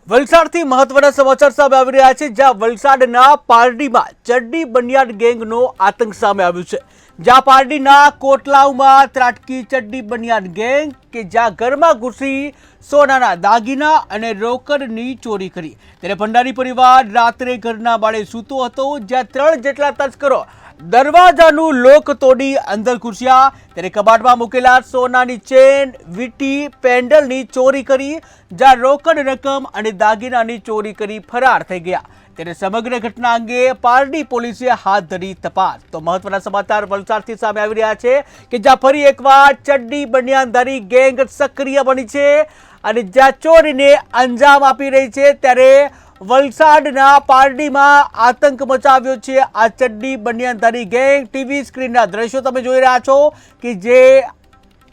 વલસાડથી મહત્વના સમાચાર સામે આવી રહ્યા છે, જ્યાં વલસાડના પારડીમાં ચડ્ડી બનિયાન ગેંગનો આતંક સામે આવ્યો છે। જ્યાં પારડીના કોટલાવમાં ત્રાટકી ચડ્ડી બનિયાન ગેંગ કે જ્યાં ઘરમાં ઘૂસી સોનાના દાગીના અને રોકડની ચોરી કરી। ત્યારે ભંડારી પરિવાર રાત્રે ઘરના બાળે સૂતો હતો, જ્યાં 3 જેટલા તસ્કરો દરવાજાનું લોક તોડી અંદર ઘૂસ્યા। ત્યારે કબાટમાં મૂકેલા સોનાની ચેન, વીંટી, પેન્ડલની ચોરી કરી, જ્યાં રોકડ રકમ અને દાગીનાની ચોરી કરી ફરાર થઈ ગયા। ત્યારે સમગ્ર ઘટના અંગે પારડી પોલીસે હાથ ધરી તપાસ। તો મહત્વના સમાચાર વલસાડથી સામે આવી રહ્યા છે કે જ્યાં ફરી એકવાર ચડ્ડી બનિયાનધારી ગેંગ સક્રિય બની છે અને જ્યાં ચોરીને અંજામ આપી રહી છે। ત્યારે વલસાડના પારડીમાં આતંક મચાવ્યો છે આ ચડ્ડી બનિયાનધારી ગેંગ। ટીવી સ્ક્રીનના દ્રશ્યો તમે જોઈ રહ્યા છો કે જે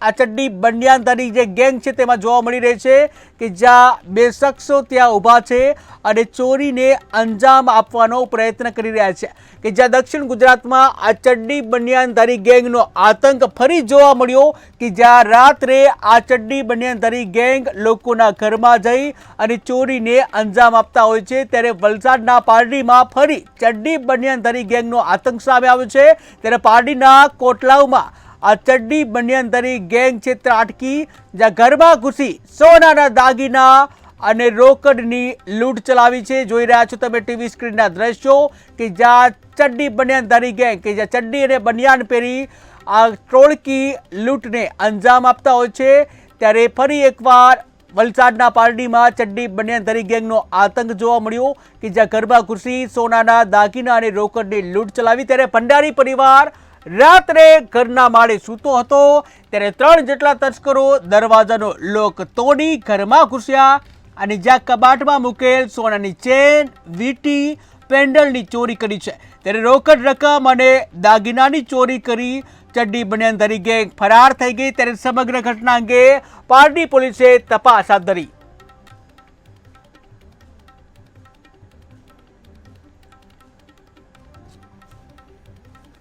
આ ચડ્ડી બનિયાનધારી જે ગેંગ છે તેમાં જોવા મળી રહી છે કે જ્યાં 2 શખ્સો ત્યાં ઊભા છે અને ચોરીને અંજામ આપવાનો પ્રયત્ન કરી રહ્યા છે કે જ્યાં દક્ષિણ ગુજરાતમાં આ ચડ્ડી બનિયાનધારી ગેંગનો આતંક ફરી જોવા મળ્યો કે જ્યાં રાત્રે આ ચડ્ડી બનિયાનધારી ગેંગ લોકોના ઘરમાં જઈ અને ચોરીને અંજામ આપતા હોય છે। ત્યારે વલસાડના પારડીમાં ફરી ચડ્ડી બનિયાનધારી ગેંગનો આતંક સામે આવ્યો છે। ત્યારે પારડીના કોટલાવમાં આ ચડ્ડી બનિયાનધારી ગેંગ છે ત્રાટકી, જ્યાં ઘરમાં ઘૂસી સોનાના દાગીના અને રોકડની લૂંટ ચલાવી છે। જોઈ રહ્યા છો તમે ટીવી સ્ક્રીનના દ્રશ્યો કે જ્યાં ચડ્ડી બનિયાનધારી ગેંગ કે જ્યાં ચડ્ડી અને બનિયાન પહેરી આ ટોળકી લૂંટને અંજામ આપતા હોય છે। ત્યારે ફરી એકવાર વલસાડના પારડીમાં ચડ્ડી બનિયાનધારી ગેંગનો આતંક જોવા મળ્યો કે જ્યાં ઘરમાં ઘૂસી સોનાના દાગીના અને રોકડની લૂંટ ચલાવી। ત્યારે ભંડારી પરિવાર રાત્રે ઘરના માળે સૂતો હતો, ત્યારે 3 જેટલા તસ્કરો દરવાજાનો લોક તોડી ઘરમાં ઘૂસ્યા અને જ્યાં કબાટમાં મૂકેલ સોનાની ચેન, વીંટી, પેન્ડલની ચોરી કરી છે। ત્યારે રોકડ રકમ અને દાગીનાની ચોરી કરી ચડ્ડી બનિયાનધારી ગેંગ ફરાર થઈ ગઈ। ત્યારે સમગ્ર ઘટના અંગે પારડી પોલીસે તપાસ હાથ ધરી।